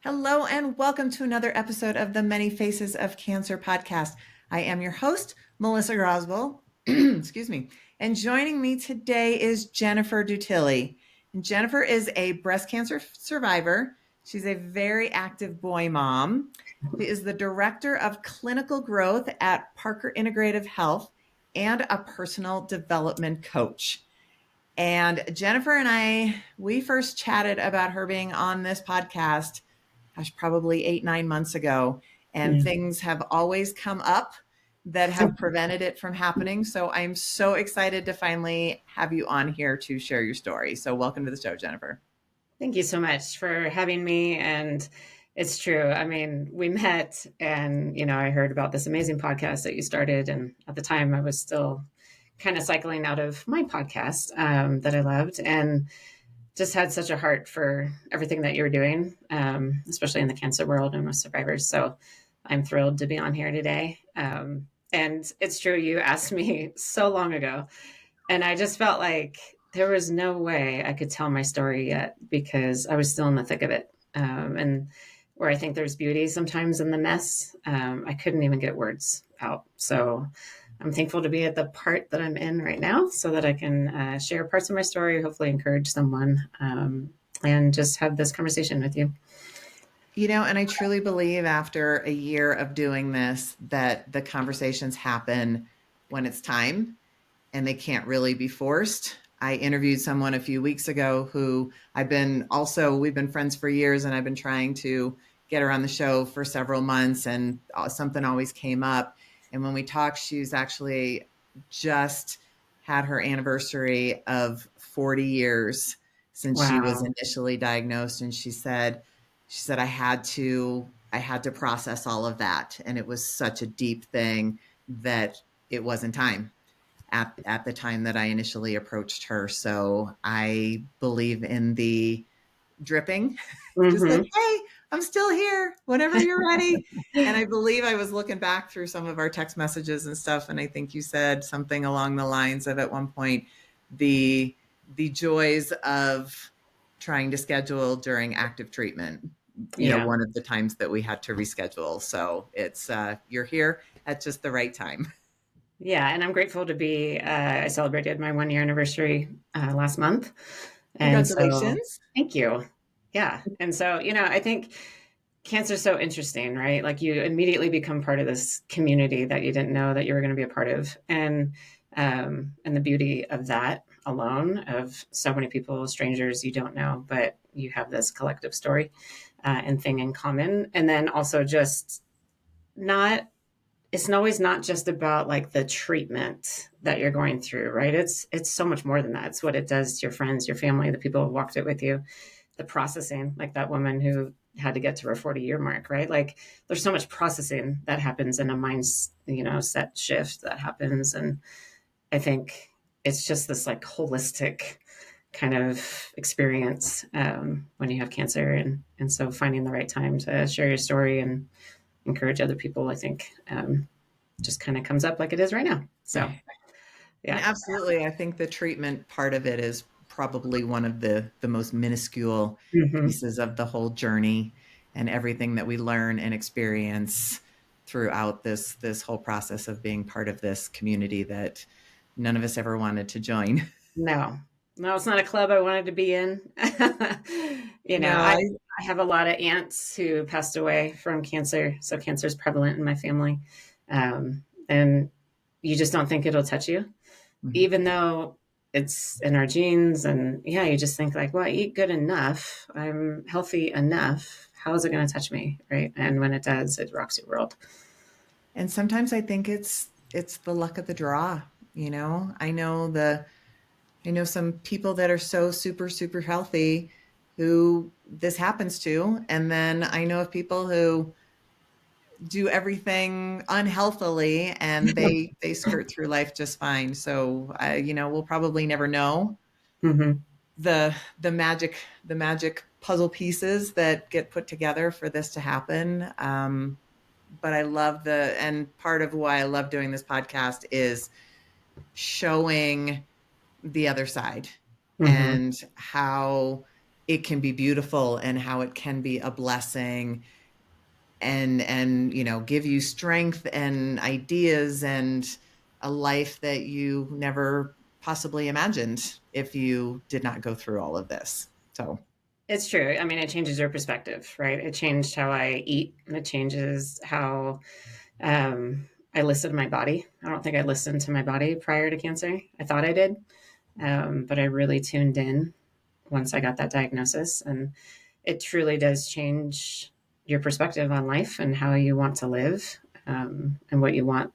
Hello and welcome to another episode of the Many Faces of Cancer podcast. I am your host, Melissa Groswell. Excuse me. And joining me today is Jennifer Dutilly. And Jennifer is a breast cancer survivor. She's a very active boy mom. She is the director of clinical growth at Parker Integrative Health and a personal development coach. And Jennifer and we first chatted about her being on this podcast, probably 8-9 months ago. And things have always come up that have prevented it from happening. So I'm so excited to finally have you on here to share your story. So welcome to the show, Jennifer. Thank you so much for having me. And it's true. I mean, we met and, I heard about this amazing podcast that you started. And at the time I was still kind of cycling out of my podcast that I loved and just had such a heart for everything that you were doing, especially in the cancer world and with survivors. So I'm thrilled to be on here today. And it's true. You asked me so long ago and I just felt like there was no way I could tell my story yet because I was still in the thick of it. And where I think there's beauty sometimes in the mess, I couldn't even get words out. So I'm thankful to be at the part that I'm in right now so that I can share parts of my story, hopefully encourage someone, and just have this conversation with you. And I truly believe after a year of doing this, that the conversations happen when it's time and they can't really be forced. I interviewed someone a few weeks ago who we've been friends for years, and I've been trying to get her on the show for several months, and something always came up. And when we talked, she's actually just had her anniversary of 40 years since she was initially diagnosed. And she said, I had to process all of that. And it was such a deep thing that it wasn't time at the time that I initially approached her. So I believe in the dripping, just like, hey, I'm still here whenever you're ready. And I believe I was looking back through some of our text messages and stuff. And I think you said something along the lines of, at one point, the joys of trying to schedule during active treatment, one of the times that we had to reschedule. So it's, you're here at just the right time. Yeah. And I'm grateful to be, I celebrated my 1-year anniversary last month. And Congratulations. So, thank you. Yeah. And so, I think cancer is so interesting, right? Like you immediately become part of this community that you didn't know that you were going to be a part of. And the beauty of that alone, of so many people, strangers you don't know, but you have this collective story and thing in common. And then also just it's always not just about like the treatment that you're going through, right? It's so much more than that. It's what it does to your friends, your family, the people who walked it with you, the processing, like that woman who had to get to her 40-year mark, right? Like there's so much processing that happens in a mind, set shift that happens. And I think it's just this like holistic kind of experience when you have cancer. And so finding the right time to share your story and encourage other people, I think, just kind of comes up like it is right now. So, yeah. And absolutely. I think the treatment part of it is probably one of the most minuscule pieces of the whole journey, and everything that we learn and experience throughout this whole process of being part of this community that none of us ever wanted to join. No, it's not a club I wanted to be in. I have a lot of aunts who passed away from cancer. So cancer is prevalent in my family. And you just don't think it'll touch you, even though it's in our genes. And you just think like, well, I eat good enough. I'm healthy enough. How is it going to touch me? Right. And when it does, it rocks your world. And sometimes I think it's the luck of the draw. I know some people that are so super, super healthy who this happens to. And then I know of people who do everything unhealthily and they skirt through life just fine. So, we'll probably never know the magic puzzle pieces that get put together for this to happen. But I love and part of why I love doing this podcast is showing the other side and how it can be beautiful and how it can be a blessing and give you strength and ideas and a life that you never possibly imagined if you did not go through all of this. So It's true. I mean, it changes your perspective, right? It changed how I eat. It changes how I listen to my body. I don't think I listened to my body prior to cancer. I thought I did, but I really tuned in once I got that diagnosis. And it truly does change your perspective on life and how you want to live, and what you want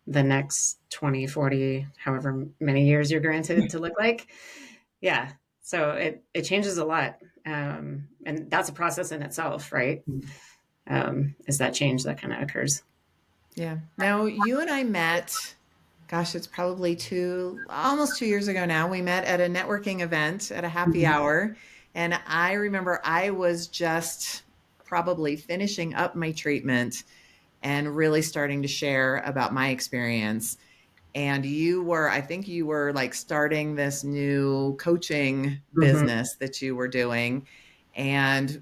the next 20, 40, however many years you're granted to look like. Yeah. So it changes a lot. And that's a process in itself, right? Is that change that kind of occurs. yeah. Now you and I met, gosh, it's probably almost 2 years ago now. We met at a networking event at a happy Mhm. hour. And I remember I was just probably finishing up my treatment and really starting to share about my experience. And I think you were like starting this new coaching Mhm. business that you were doing. And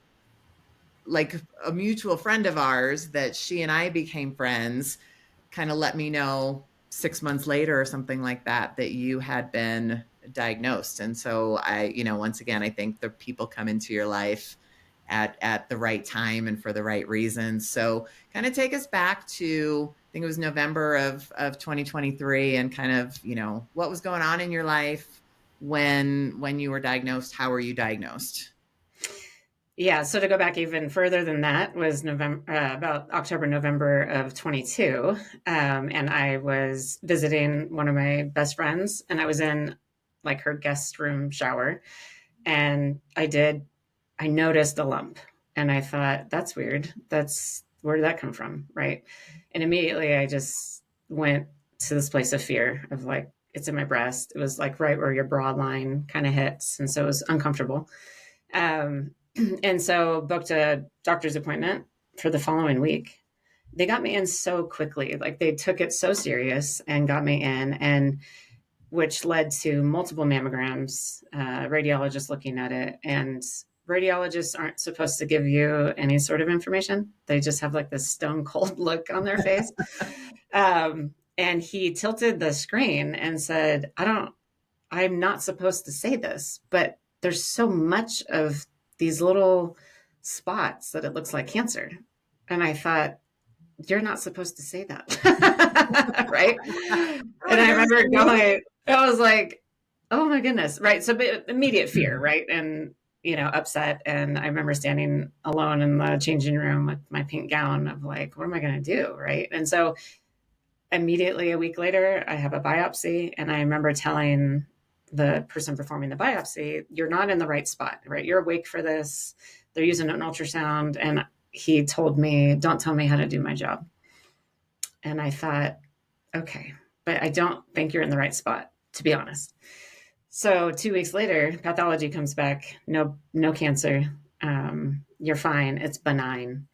like a mutual friend of ours that she and I became friends kind of let me know 6 months later or something like that that you had been diagnosed. And so once again, I think the people come into your life at the right time and for the right reasons. So kind of take us back to, I think it was November of 2023, and kind of, what was going on in your life when you were diagnosed. How were you diagnosed? Yeah, so to go back even further than that was November, about October, November of 22. And I was visiting one of my best friends, and I was in like her guest room shower. And I noticed a lump, and I thought, that's weird. Where did that come from? Right. And immediately I just went to this place of fear of like, it's in my breast. It was like right where your broad line kind of hits. And so it was uncomfortable. Um, and so booked a doctor's appointment for the following week. They got me in so quickly. Like they took it so serious and got me in, and which led to multiple mammograms, radiologists looking at it. And radiologists aren't supposed to give you any sort of information. They just have like this stone cold look on their face. And he tilted the screen and said, I'm not supposed to say this, but there's so much of these little spots that it looks like cancer. And I thought, you're not supposed to say that. Right. Oh And my I goodness, remember can you? going, I was like, oh my goodness. Right. So immediate fear. Right. And, upset. And I remember standing alone in the changing room with my pink gown of like, what am I going to do? Right. And so immediately a week later, I have a biopsy. And I remember telling the person performing the biopsy, you're not in the right spot, right? You're awake for this. They're using an ultrasound. And he told me, don't tell me how to do my job. And I thought, okay, but I don't think you're in the right spot, to be honest. So 2 weeks later, pathology comes back, no cancer. You're fine. It's benign.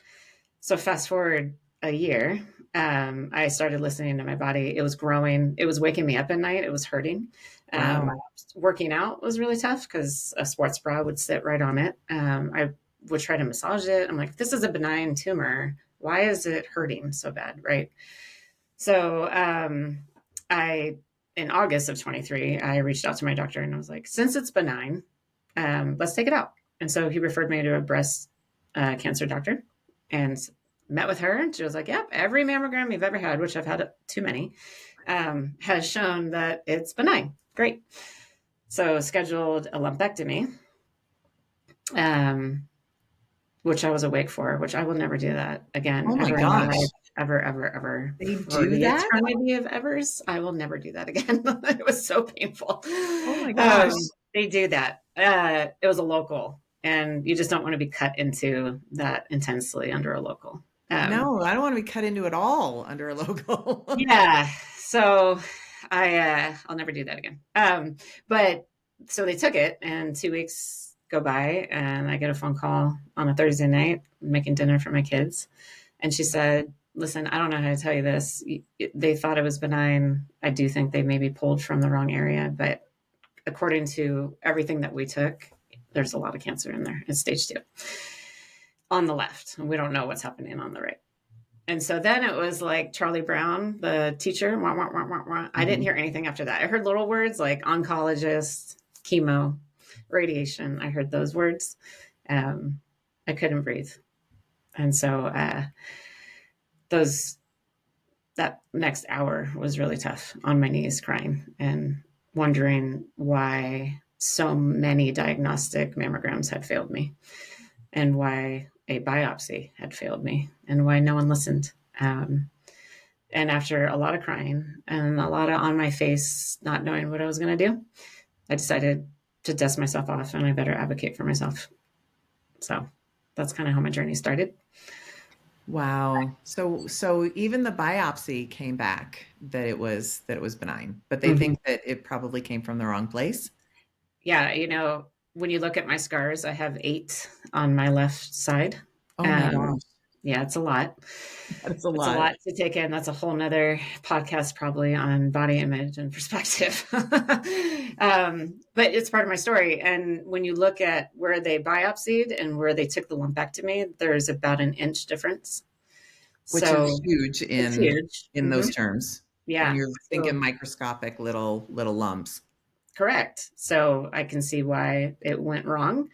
So fast forward a year, I started listening to my body. It was growing. It was waking me up at night. It was hurting. Wow. Working out was really tough because a sports bra would sit right on it. I would try to massage it. I'm like, this is a benign tumor. Why is it hurting so bad? Right. So I, in August of 23, I reached out to my doctor and I was like, since it's benign, let's take it out. And so he referred me to a breast cancer doctor and met with her. And she was like, yep, every mammogram you've ever had, which I've had too many, has shown that it's benign. Great. So scheduled a lumpectomy, um, which I was awake for, which I will never do that again, Oh my ever in my gosh. life. Ever, ever, ever. They For do the that? eternity of evers, I will never do that again. It was so painful. Oh my gosh. They do that. It was a local, and you just don't want to be cut into that intensely under a local. Um, No, I don't want to be cut into at all under a logo. yeah. So I'll never do that again. But so they took it, and 2 weeks go by, and I get a phone call on a Thursday night, making dinner for my kids, and she said, "Listen, I don't know how to tell you this. They thought it was benign. I do think they maybe pulled from the wrong area, but according to everything that we took there's a lot of cancer in there. It's stage 2 on the left. We don't know what's happening on the right. And so then it was like Charlie Brown, the teacher. Wah, wah, wah, wah, wah. I didn't hear anything after that. I heard little words like oncologist, chemo, radiation. I heard those words. I couldn't breathe. And so those that next hour was really tough, on my knees crying and wondering why so many diagnostic mammograms had failed me, and why a biopsy had failed me, and why no one listened. And after a lot of crying and a lot of on my face, not knowing what I was going to do, I decided to dust myself off, and I better advocate for myself. So that's kind of how my journey started. Wow. So even the biopsy came back that it was benign, but they Mm-hmm. think that it probably came from the wrong place. Yeah, when you look at my scars, I have 8 on my left side. Oh my Um, gosh, yeah, it's a lot. that's a It's a lot. lot to take in. That's a whole nother podcast probably on body image and perspective. But it's part of my story. And when you look at where they biopsied and where they took the lumpectomy, there's about an inch difference. Which is So huge it's huge. in those terms when Yeah. you're thinking So microscopic little lumps. correct. So I can see why it went wrong.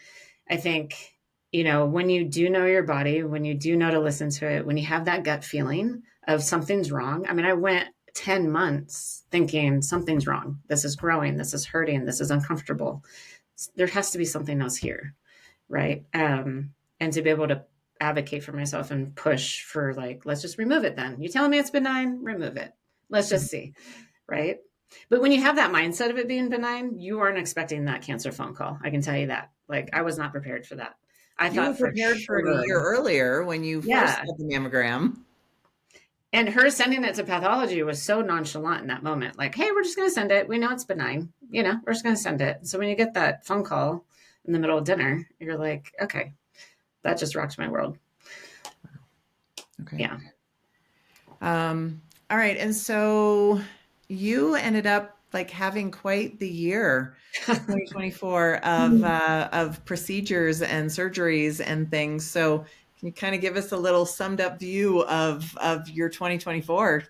I think, when you do know your body, when you do know to listen to it, when you have that gut feeling of something's wrong. I mean, I went 10 months thinking something's wrong. This is growing. This is hurting. This is uncomfortable. There has to be something else here. Right. And to be able to advocate for myself and push for, like, let's just remove it then. You telling me it's benign? Remove it. Let's just see. Right. But when you have that mindset of it being benign, you aren't expecting that cancer phone call. I can tell you that. Like, I was not prepared for that. I You were thought for prepared for it a sure. year earlier when you first Yeah. had the mammogram. And her sending it to pathology was so nonchalant in that moment. Like, hey, we're just going to send it. We know it's benign. We're just going to send it. So when you get that phone call in the middle of dinner, you're like, okay, that just rocked my world. Okay. Yeah. All right. And so you ended up like having quite the year, 2024 of procedures and surgeries and things. So can you kind of give us a little summed up view of your 2024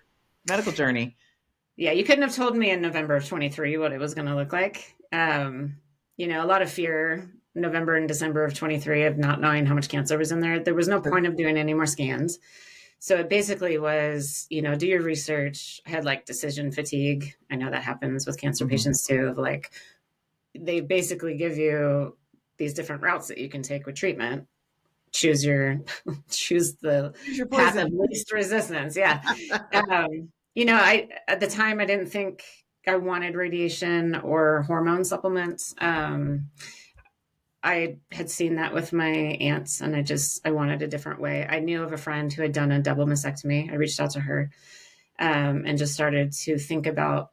medical journey? Yeah, you couldn't have told me in November of 23 what it was going to look like. A lot of fear November and December of 23 of not knowing how much cancer was in there. There was no point of doing any more scans. So it basically was, do your research. I had like decision fatigue. I know that happens with cancer patients too. Of like, they basically give you these different routes that you can take with treatment. Choose the Choose your path of poison. least resistance. Yeah. I at the time I didn't think I wanted radiation or hormone supplements. I had seen that with my aunts, and I wanted a different way. I knew of a friend who had done a double mastectomy. I reached out to her, and just started to think about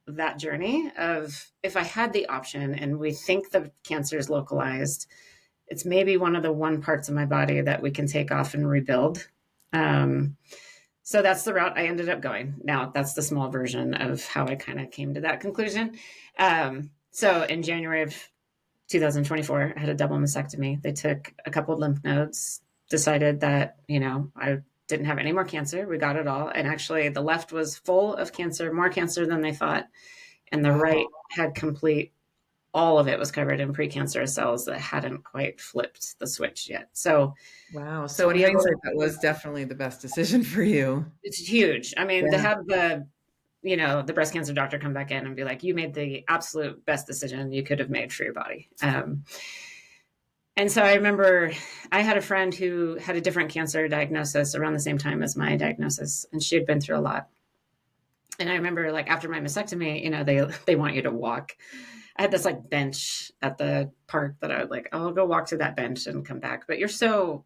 that journey of, if I had the option and we think the cancer is localized, it's maybe one of the one parts of my body that we can take off and rebuild. So that's the route I ended up going. Now, that's the small version of how I kind of came to that conclusion. So in January of 2024, I had a double mastectomy. They took a couple of lymph nodes, decided that, I didn't have any more cancer. We got it all. And actually, the left was full of cancer, more cancer than they thought. And the Wow. right had all of it was covered in precancerous cells that hadn't quite flipped the switch yet. So, Wow. to So in be able to, hindsight, that was definitely the best decision for you. it's huge. I mean, to Yeah. have the breast cancer doctor come back in and be like, you made the absolute best decision you could have made for your body. And so I remember I had a friend who had a different cancer diagnosis around the same time as my diagnosis, and she had been through a lot. And I remember, like, after my mastectomy, they want you to walk. I had this like bench at the park that I would like, oh, I'll go walk to that bench and come back. But you're so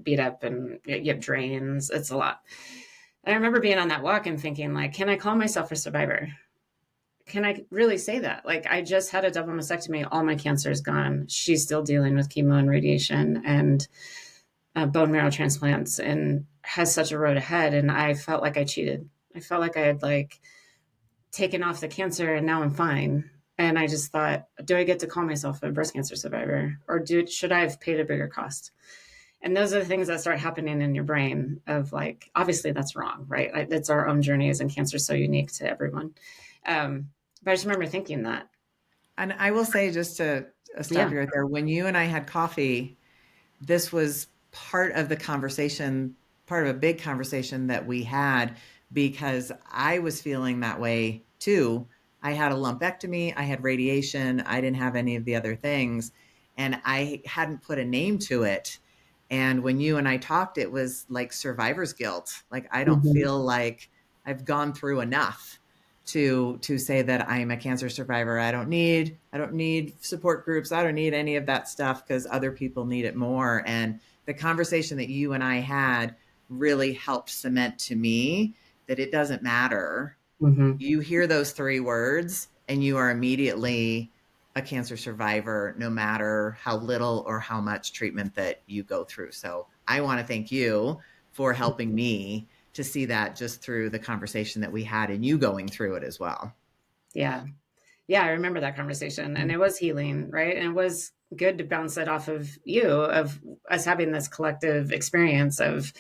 beat up and you have drains. It's a lot. And I remember being on that walk and thinking, like, can I call myself a survivor? Can I really say that? Like, I just had a double mastectomy. All my cancer is gone. She's still dealing with chemo and radiation and bone marrow transplants, and has such a road ahead. And I felt like I cheated. I felt like I had like taken off the cancer and now I'm fine. And I just thought, do I get to call myself a breast cancer survivor, or should I have paid a bigger cost? And those are the things that start happening in your brain of like, obviously that's wrong, right? It's our own journeys, and cancer is so unique to everyone. But I just remember thinking that. And I will say, just to stop Yeah. you right there, when you and I had coffee, this was part of the conversation, part of a big conversation that we had, because I was feeling that way too. I had a lumpectomy, I had radiation, I didn't have any of the other things, and I hadn't put a name to it. And when you and I talked, it was like survivor's guilt. Like, I don't Mm-hmm. feel like I've gone through enough to say that I'm a cancer survivor. I don't need support groups. I don't need any of that stuff because other people need it more. And the conversation that you and I had really helped cement to me that it doesn't matter. Mm-hmm. You hear those three words and you are immediately a cancer survivor, no matter how little or how much treatment that you go through. So I want to thank you for helping me to see that just through the conversation that we had and you going through it as well. Yeah. Yeah, I remember that conversation, and it was healing, right? And it was good to bounce it off of you, of us having this collective experience of,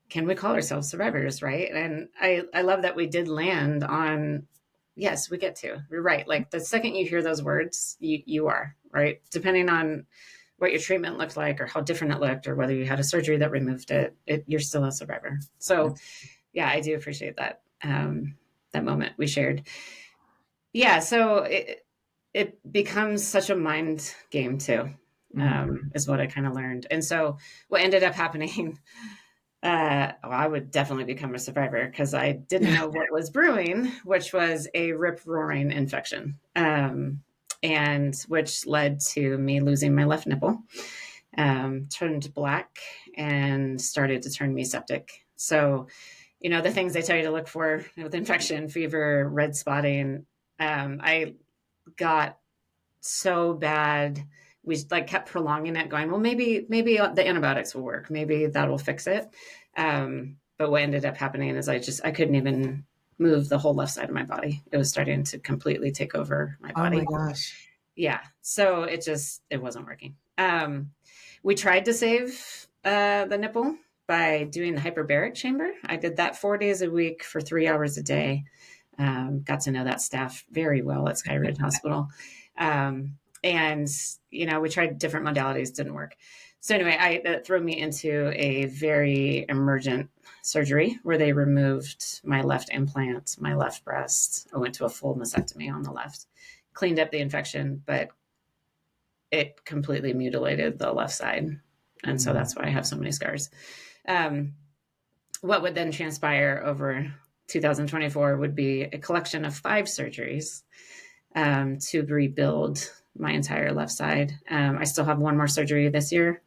can we call ourselves survivors, right? And I love that we did land on, yes, we get to. You're right. Like the second you hear those words, you are, right? Depending on what your treatment looked like or how different it looked or whether you had a surgery that removed it, you're still a survivor. So yeah, I do appreciate that that moment we shared. Yeah, so it becomes such a mind game too, Mm-hmm. is what I kind of learned. And so what ended up happening, I would definitely become a survivor because I didn't know what was brewing, which was a rip roaring infection, and which led to me losing my left nipple, turned black, and started to turn me septic. So, the things they tell you to look for with infection, fever, red spotting. I got so bad. We like kept prolonging it, going, well, maybe the antibiotics will work. Maybe that'll fix it. But what ended up happening is I couldn't even move the whole left side of my body. It was starting to completely take over my Oh my body. gosh. Yeah. So it wasn't working. We tried to save the nipple by doing the hyperbaric chamber. I did that 4 days a week for 3 hours a day. Got to know that staff very well at Skyridge Hospital. And, we tried different modalities, didn't work. So anyway, that threw me into a very emergent surgery where they removed my left implant, my left breast. I went to a full mastectomy on the left, cleaned up the infection, but it completely mutilated the left side. And so that's why I have so many scars. Um, what would then transpire over 2024 would be a collection of 5 surgeries to rebuild my entire left side. I still have one more surgery this year.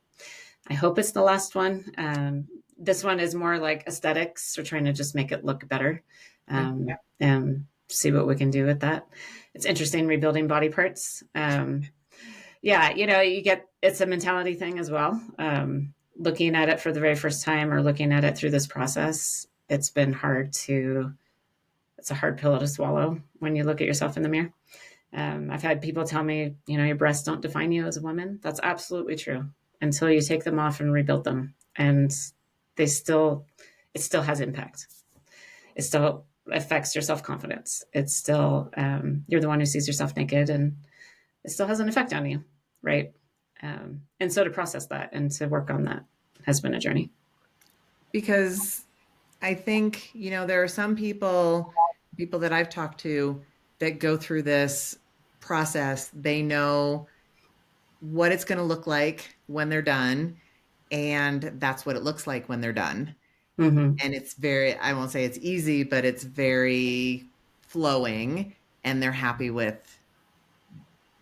I hope it's the last one. This one is more like aesthetics. We're trying to just make it look better and see what we can do with that. It's interesting rebuilding body parts. Yeah, it's a mentality thing as well. Looking at it for the very first time or looking at it through this process, it's a hard pill to swallow when you look at yourself in the mirror. I've had people tell me, your breasts don't define you as a woman. That's absolutely true until you take them off and rebuild them. And it still has impact. It still affects your self-confidence. It's still, you're the one who sees yourself naked, and it still has an effect on you. Right. And so to process that and to work on that has been a journey. Because I think, there are some people that I've talked to that go through this process. They know what it's going to look like when they're done. And that's what it looks like when they're done. Mm-hmm. And it's I won't say it's easy, but it's very flowing and they're happy with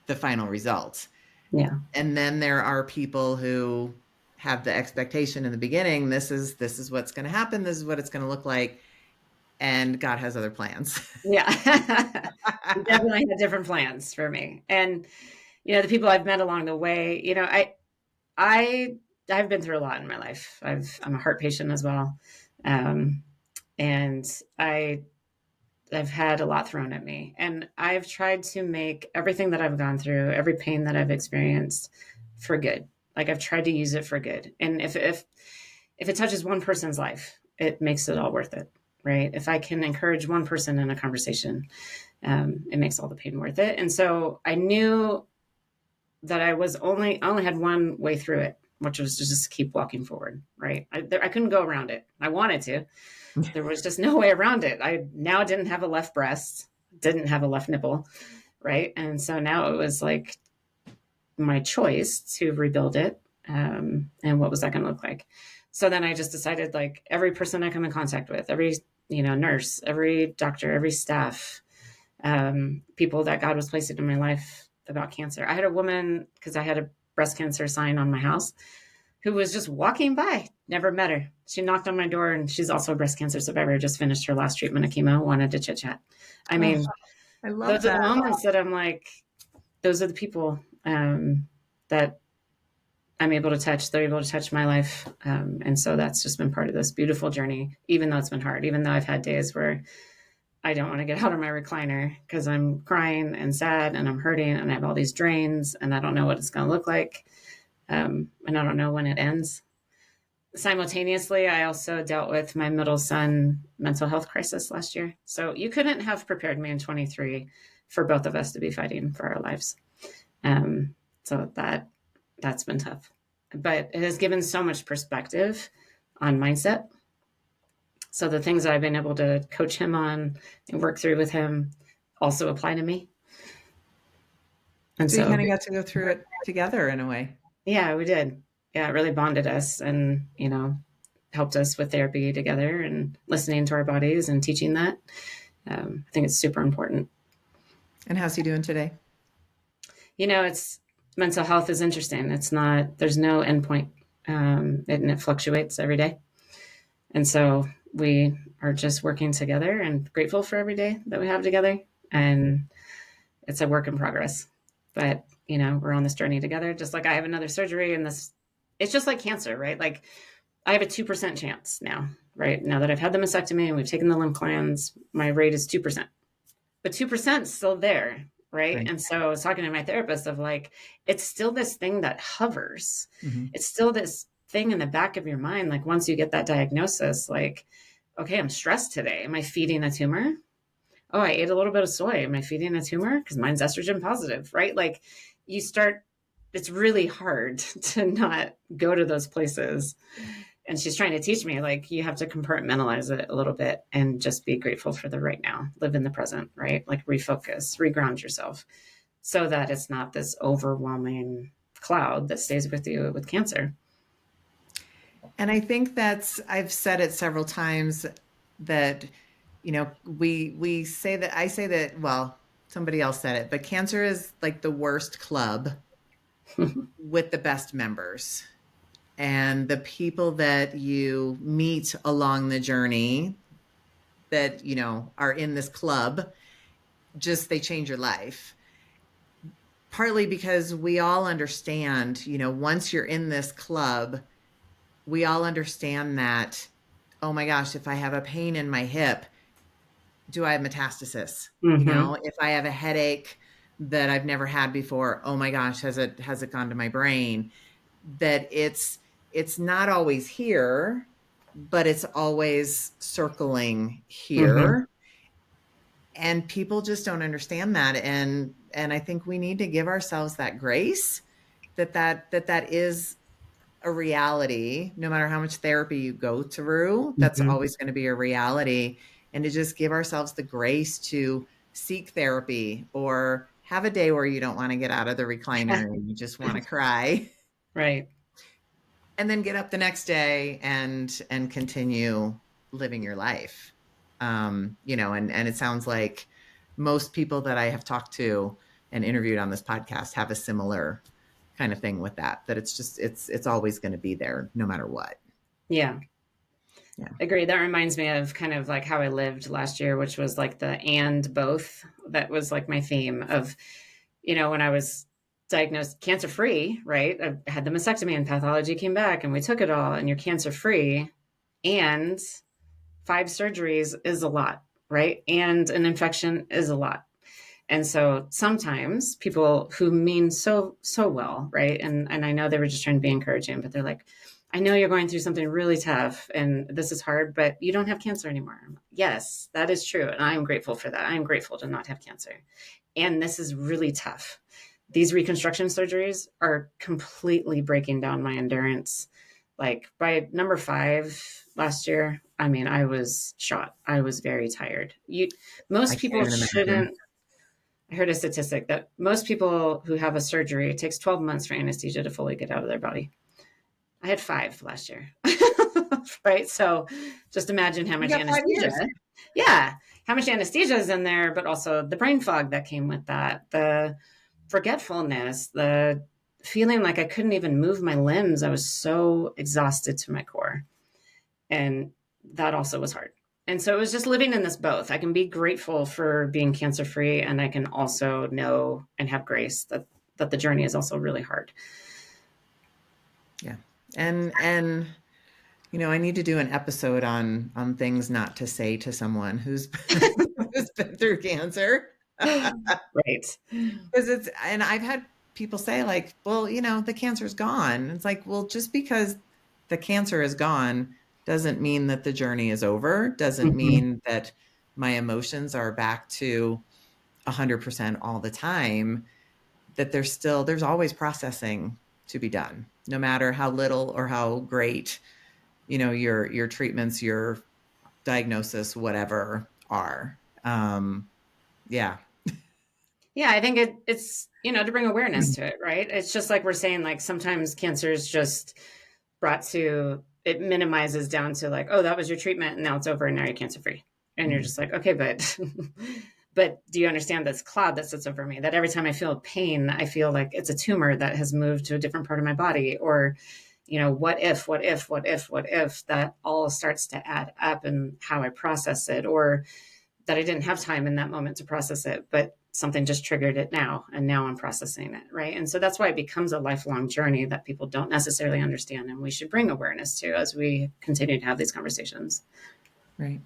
the final results. Yeah. And then there are people who have the expectation in the beginning, this is what's going to happen. This is what it's going to look like. And God has other plans. Yeah. We definitely had different plans for me. And, the people I've met along the way, I I've been through a lot in my life. I'm a heart patient as well. And I I've had a lot thrown at me, and I've tried to make everything that I've gone through, every pain that I've experienced, for good. Like, I've tried to use it for good. And if it touches one person's life, it makes it all worth it, right? If I can encourage one person in a conversation, it makes all the pain worth it. And so I knew that I only had one way through it, which was to just keep walking forward, right? I couldn't go around it. I wanted to. There was just no way around it. I now didn't have a left breast, didn't have a left nipple, right? And so now it was like my choice to rebuild it. And what was that going to look like? So then I just decided, like, every person I come in contact with, every, nurse, every doctor, every staff, people that God was placing in my life about cancer. I had a woman, because I had a breast cancer sign on my house, who was just walking by, never met her. She knocked on my door, and she's also a breast cancer survivor, just finished her last treatment of chemo, wanted to chit chat. I Oh, mean, I love those are the that. moments that I'm like, those are the people that I'm able to touch. They're able to touch my life. And so that's just been part of this beautiful journey, even though it's been hard, even though I've had days where I don't want to get out of my recliner because I'm crying and sad and I'm hurting and I have all these drains and I don't know what it's going to look like. And I don't know when it ends. Simultaneously, I also dealt with my middle son mental health crisis last year. So you couldn't have prepared me in 23 for both of us to be fighting for our lives. So that's been tough, but it has given so much perspective on mindset. So the things that I've been able to coach him on and work through with him also apply to me. And So you so, kind of got to go through it together in a way. yeah, we did. Yeah, it really bonded us and, helped us with therapy together and listening to our bodies and teaching that. I think it's super important. And how's he doing today? It's mental health is interesting. It's not, there's no endpoint, and it fluctuates every day. And so we are just working together and grateful for every day that we have together. And it's a work in progress. But, we're on this journey together. Just like I have another surgery and this, it's just like cancer, right? Like, I have a 2% chance now, right? Now that I've had the mastectomy and we've taken the lymph glands, my rate is 2%. But 2% is still there, right? Right. And so I was talking to my therapist of, like, it's still this thing that hovers. Mm-hmm. It's still this thing in the back of your mind. Like, once you get that diagnosis, like, okay, I'm stressed today. Am I feeding a tumor? Oh, I ate a little bit of soy. Am I feeding a tumor? Because mine's estrogen positive, right? Like, you start, it's really hard to not go to those places. And she's trying to teach me, like, you have to compartmentalize it a little bit and just be grateful for the right now, live in the present, right? Like, refocus, reground yourself so that it's not this overwhelming cloud that stays with you with cancer. And I think I've said it several times that, we say that, I say that, well, somebody else said it, but cancer is like the worst club with the best members. And the people that you meet along the journey that, are in this club, just they change your life. Partly because we all understand, once you're in this club, we all understand that, oh my gosh, if I have a pain in my hip, do I have metastasis? Mm-hmm. If I have a headache that I've never had before, oh my gosh, has it gone to my brain? That it's not always here, but it's always circling Mm-hmm. here. And people just don't understand that. And I think we need to give ourselves that grace that is a reality, no matter how much therapy you go through, that's Mm-hmm. always going to be a reality. And to just give ourselves the grace to seek therapy or have a day where you don't want to get out of the recliner and you just want to cry Right. and then get up the next day and continue living your life. And it sounds like most people that I have talked to and interviewed on this podcast have a similar kind of thing with that it's just it's always going to be there no matter what. Yeah. Yeah. Agree. That reminds me of kind of like how I lived last year, which was like the and both. That was like my theme of, when I was diagnosed cancer free, right? I had the mastectomy and pathology came back and we took it all and you're cancer free. And 5 surgeries is a lot. right? And an infection is a lot. And so sometimes people who mean so well, right? And I know they were just trying to be encouraging, but they're like, I know you're going through something really tough and this is hard, but you don't have cancer anymore. Yes, that is true. And I'm grateful for that. I'm grateful to not have cancer. And this is really tough. These reconstruction surgeries are completely breaking down my endurance. Like by number 5 last year, I mean, I was shot. I was very tired. I Most can't people even imagine. shouldn't. I heard a statistic that most people who have a surgery, it takes 12 months for anesthesia to fully get out of their body. I had 5 last year. Right. So just imagine how You much got 5 years. anesthesia. Yeah. How much anesthesia is in there, but also the brain fog that came with that, the forgetfulness, the feeling like I couldn't even move my limbs. I was so exhausted to my core. And that also was hard. And so it was just living in this both. I can be grateful for being cancer free, and I can also know and have grace that the journey is also really hard. Yeah. And I need to do an episode on things not to say to someone who's who's been through cancer. Right. Because and I've had people say, like, well, the cancer's gone. It's like, well, just because the cancer is gone doesn't mean that the journey is over, doesn't Mm-hmm. mean that my emotions are back to 100% all the time, that there's always processing to be done, no matter how little or how great, your treatments, your diagnosis, whatever are. Yeah. Yeah, I think it's to bring awareness to it, right? It's just like we're saying, like sometimes cancer is just brought to it minimizes down to like, oh, that was your treatment and now it's over and now you're cancer free. And you're just like, okay, but but do you understand this cloud that sits over me? That every time I feel pain, I feel like it's a tumor that has moved to a different part of my body. Or, what if that all starts to add up and how I process it, or that I didn't have time in that moment to process it, but something just triggered it now, and now I'm processing it, right? And so that's why it becomes a lifelong journey that people don't necessarily understand, and we should bring awareness to as we continue to have these conversations. Right.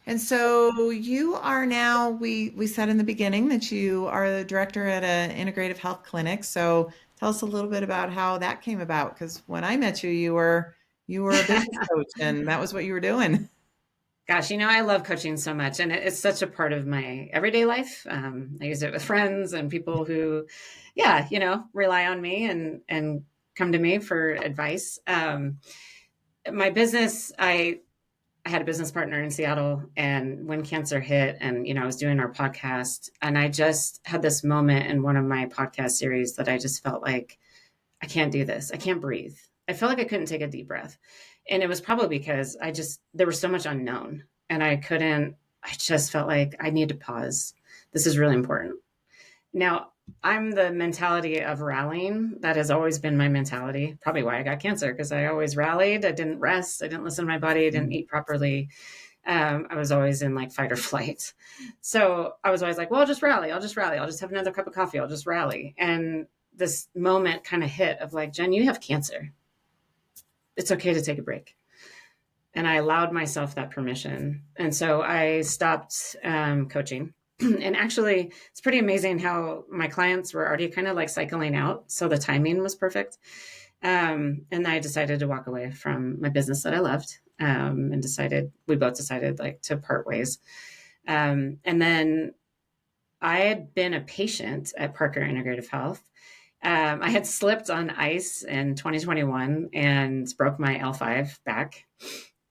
And so you are now, we said in the beginning that you are the director at an integrative health clinic. So tell us a little bit about how that came about. Because when I met you, you were a business coach, and that was what you were doing. Gosh, I love coaching so much, and it's such a part of my everyday life. I use it with friends and people who, yeah, rely on me and come to me for advice. My business, I had a business partner in Seattle, and when cancer hit, and I was doing our podcast, and I just had this moment in one of my podcast series that I just felt like I can't do this. I can't breathe. I felt like I couldn't take a deep breath. And it was probably because there was so much unknown, and I just felt like I need to pause. This is really important. Now, I'm the mentality of rallying. That has always been my mentality. Probably why I got cancer, because I always rallied. I didn't rest. I didn't listen to my body. I didn't eat properly. I was always in like fight or flight. So I was always like, well, I'll just rally. I'll just rally. I'll just have another cup of coffee. I'll just rally. And this moment kind of hit of like, Jen, you have cancer. It's okay to take a break. And I allowed myself that permission. And so I stopped coaching. And actually, it's pretty amazing how my clients were already kind of like cycling out. So the timing was perfect. And I decided to walk away from my business that I loved, and we both decided like to part ways. And then I had been a patient at Parker Integrative Health. I had slipped on ice in 2021 and broke my L5 back.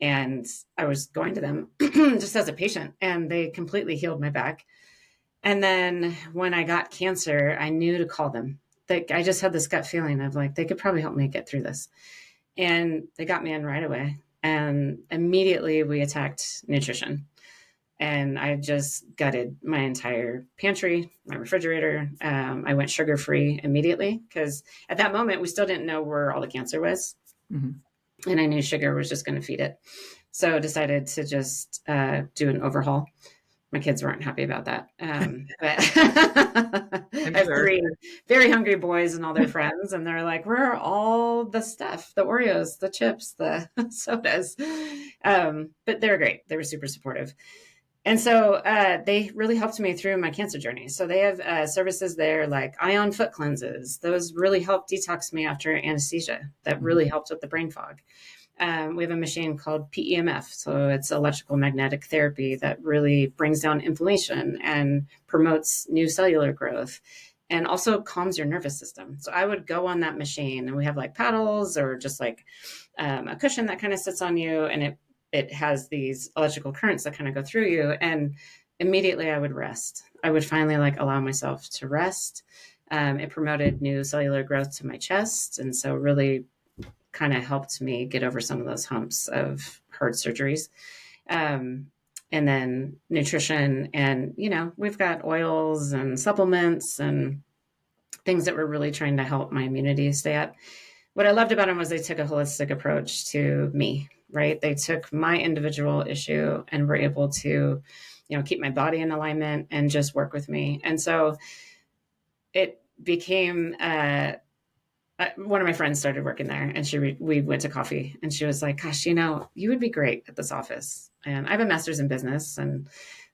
And I was going to them just as a patient, and they completely healed my back. And then when I got cancer, I knew to call them. I just had this gut feeling of like, they could probably help me get through this. And they got me in right away. And immediately we attacked nutrition. And I just gutted my entire pantry, my refrigerator. I went sugar free immediately because at that moment, we still didn't know where all the cancer was. Mhm. And I knew sugar was just going to feed it. So I decided to just do an overhaul. My kids weren't happy about that. But I I'm have sure. 3 very hungry boys and all their friends, and they're like, where are all the stuff, the Oreos, the chips, the sodas? But they were great. They were super supportive. And so they really helped me through my cancer journey. So they have services there like ion foot cleanses. Those really helped detox me after anesthesia. That Mhm. really helped with the brain fog. We have a machine called PEMF. So it's electrical magnetic therapy that really brings down inflammation and promotes new cellular growth and also calms your nervous system. So I would go on that machine, and we have like paddles or just like a cushion that kind of sits on you, and it has these electrical currents that kind of go through you, and immediately I would rest. I would finally like allow myself to rest. It promoted new cellular growth to my chest, and so really kind of helped me get over some of those humps of heart surgeries. Um, and then nutrition, and we've got oils and supplements and things that were really trying to help my immunity stay up. What I loved about them was they took a holistic approach to me, right? They took my individual issue and were able to, keep my body in alignment and just work with me. And so it became one of my friends started working there, and we went to coffee, and she was like, gosh, you would be great at this office. And I have a master's in business, and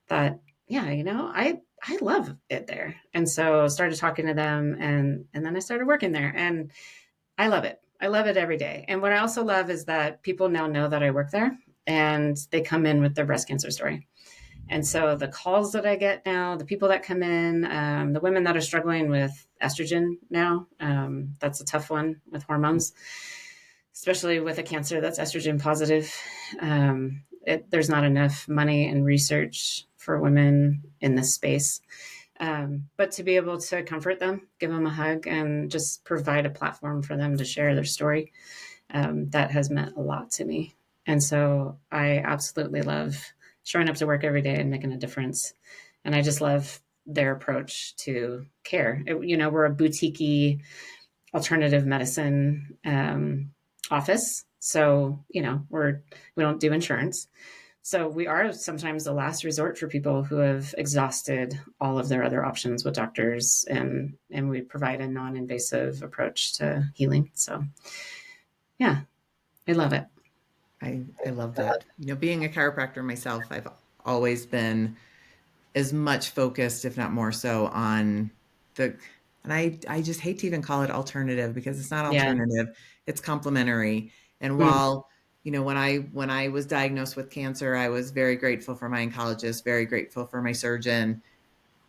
thought, yeah, I love it there. And so started talking to them, and then I started working there, and I love it. I love it every day. And what I also love is that people now know that I work there, and they come in with their breast cancer story. And so the calls that I get now, the people that come in, the women that are struggling with estrogen now, that's a tough one with hormones, especially with a cancer that's estrogen positive. There's not enough money and research for women in this space. But to be able to comfort them, give them a hug, and just provide a platform for them to share their story, that has meant a lot to me. And so I absolutely love showing up to work every day and making a difference. And I just love their approach to care. We're a boutique alternative medicine office. So, we don't do insurance. So we are sometimes the last resort for people who have exhausted all of their other options with doctors, and we provide a non-invasive approach to healing. So yeah, I love it. I love that. Being a chiropractor myself, I've always been as much focused, if not more so, on the, and I just hate to even call it alternative because it's not Yeah. alternative, it's complementary. And Mm. while, when I was diagnosed with cancer, I was very grateful for my oncologist, very grateful for my surgeon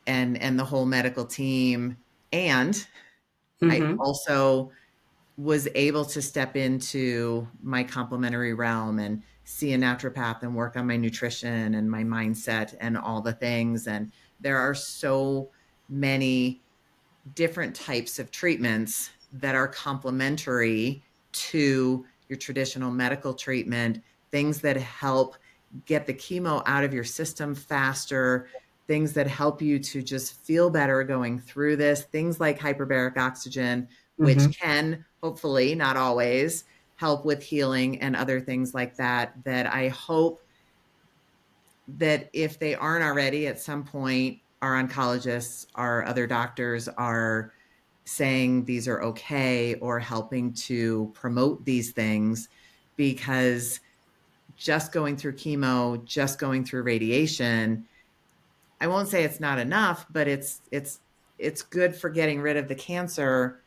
and the whole medical team. And I Hmm. also was able to step into my complementary realm and see a naturopath and work on my nutrition and my mindset and all the things. And there are so many different types of treatments that are complementary to your traditional medical treatment, things that help get the chemo out of your system faster, things that help you to just feel better going through this, things like hyperbaric oxygen, Hmm. which can hopefully, not always, help with healing and other things like that, that I hope that if they aren't already at some point, our oncologists, our other doctors are saying these are okay or helping to promote these things, because just going through chemo, just going through radiation, I won't say it's not enough, but it's good for getting rid of the cancer,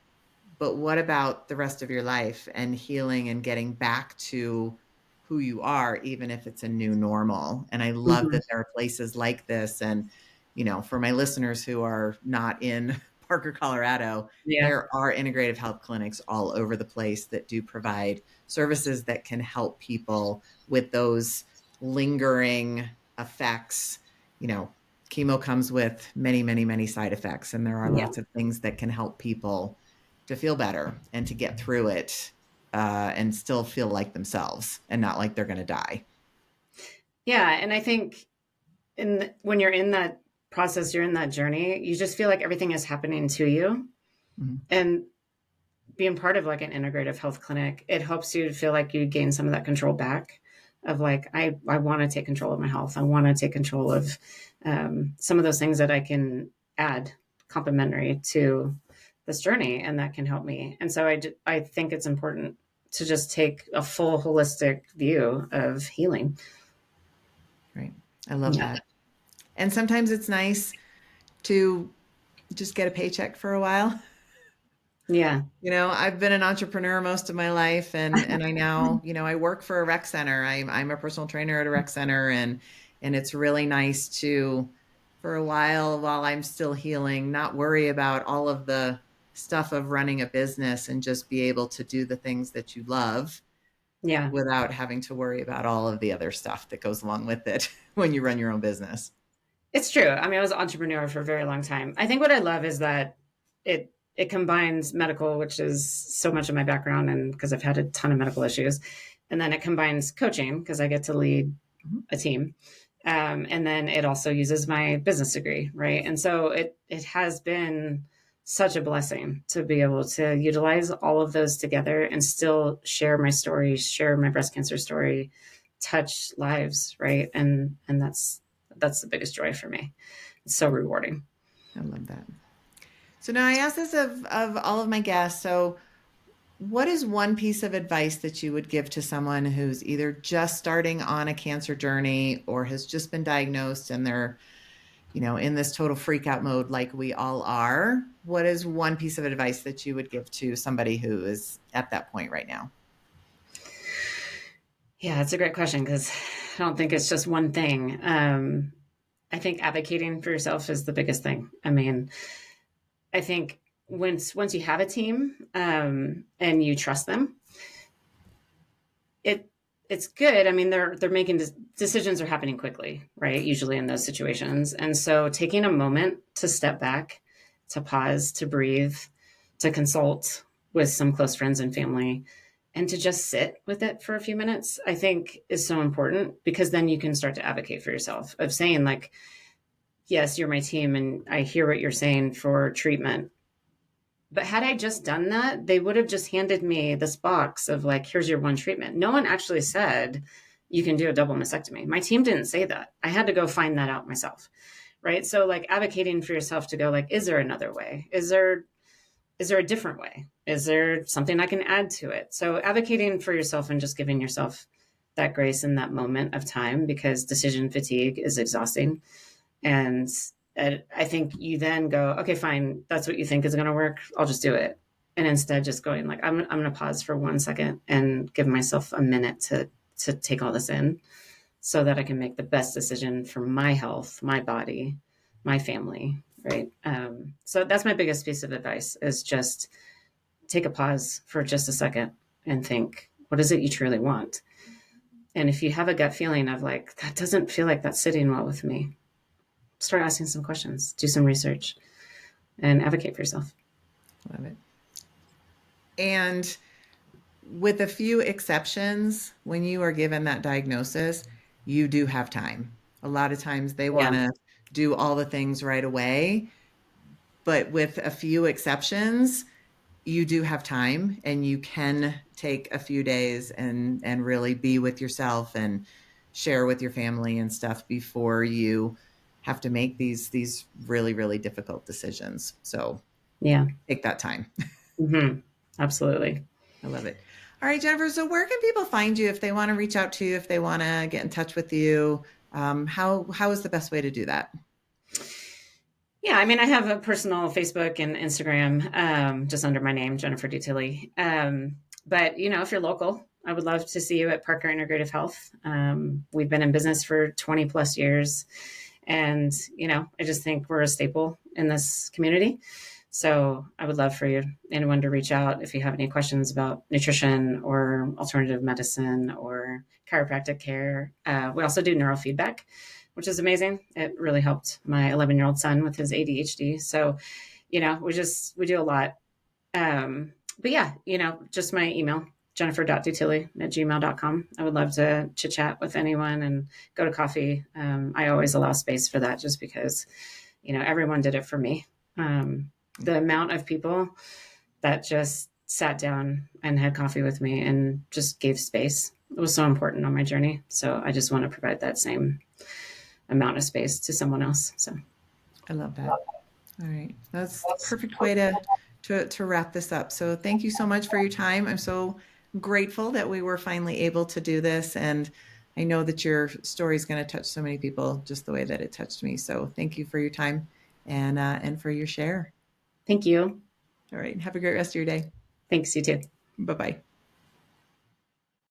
but what about the rest of your life and healing and getting back to who you are, even if it's a new normal? And I love Hmm. that there are places like this. And, for my listeners who are not in Parker, Colorado, Yeah. there are integrative health clinics all over the place that do provide services that can help people with those lingering effects. You know, Chemo comes with many, many, many side effects, and there are Yeah. lots of things that can help people to feel better and to get through it, and still feel like themselves and not like they're going to die. Yeah. And I think when you're in that process, you're in that journey, you just feel like everything is happening to you. Mhm. And being part of like an integrative health clinic, it helps you feel like you gain some of that control back of like, I want to take control of my health. I want to take control of some of those things that I can add complementary to this journey, and that can help me. And so I think it's important to just take a full holistic view of healing. Right. I love Yeah. that. And sometimes it's nice to just get a paycheck for a while. Yeah. I've been an entrepreneur most of my life, and I now, I work for a rec center. I'm a personal trainer at a rec center, and it's really nice to, for a while I'm still healing, not worry about all of the stuff of running a business and just be able to do the things that you love Yeah. without having to worry about all of the other stuff that goes along with it when you run your own business. It's true. I mean, I was an entrepreneur for a very long time. I think what I love is that it combines medical, which is so much of my background, and because I've had a ton of medical issues, and then it combines coaching because I get to lead Mhm. a team, and then it also uses my business degree, right? And so it has been such a blessing to be able to utilize all of those together and still share my story, share my breast cancer story, touch lives, right? And that's the biggest joy for me. It's so rewarding. I love that. So now I ask this of all of my guests. So what is one piece of advice that you would give to someone who's either just starting on a cancer journey or has just been diagnosed and they're, in this total freak out mode like we all are? What is one piece of advice that you would give to somebody who is at that point right now? Yeah, that's a great question because I don't think it's just one thing. I think advocating for yourself is the biggest thing. I mean, I think once you have a team and you trust them, it it's good. I mean, they're making decisions are happening quickly, right? Usually in those situations, and so taking a moment to step back, to pause, to breathe, to consult with some close friends and family, and to just sit with it for a few minutes, I think is so important because then you can start to advocate for yourself of saying like, yes, you're my team, and I hear what you're saying for treatment. But had I just done that, they would have just handed me this box of like, here's your one treatment. No one actually said you can do a double mastectomy. My team didn't say that. I had to go find that out myself. Right. So like advocating for yourself to go like, is there another way? Is there a different way? Is there something I can add to it? So advocating for yourself and just giving yourself that grace in that moment of time because decision fatigue is exhausting. And I think you then go, okay, fine, that's what you think is going to work. I'll just do it. And instead, just going like, I'm going to pause for 1 second and give myself a minute to take all this in, so that I can make the best decision for my health, my body, my family. Right. So that's my biggest piece of advice is just take a pause for just a second and think, what is it you truly want? And if you have a gut feeling of like, that doesn't feel like that's sitting well with me, start asking some questions, do some research, and advocate for yourself. Love it. And with a few exceptions, when you are given that diagnosis, you do have time. A lot of times they want Yeah. to do all the things right away, but with a few exceptions, you do have time and you can take a few days and really be with yourself and share with your family and stuff before you have to make these really really difficult decisions. So Yeah. take that time. Mm-hmm. Absolutely. I love it. All right, Jennifer. So where can people find you if they want to reach out to you, if they want to get in touch with you? How is the best way to do that? Yeah, I mean, I have a personal Facebook and Instagram, just under my name, Jennifer Dutilly. But if you're local, I would love to see you at Parker Integrative Health. We've been in business for 20 plus years, and I just think we're a staple in this community. So I would love for anyone to reach out if you have any questions about nutrition or alternative medicine or chiropractic care. We also do neurofeedback, which is amazing. It really helped my 11-year-old son with his ADHD. So, we do a lot. But yeah, just my email, jennifer.dutilly@gmail.com. I would love to chit chat with anyone and go to coffee. I always allow space for that just because, everyone did it for me. The amount of people that just sat down and had coffee with me and just gave space, it was so important on my journey. So I just want to provide that same amount of space to someone else. So I love that. All right. That's the perfect way to wrap this up. So thank you so much for your time. I'm so grateful that we were finally able to do this. And I know that your story is going to touch so many people just the way that it touched me. So thank you for your time and for your share. Thank you. All right. Have a great rest of your day. Thanks, you too. Bye bye.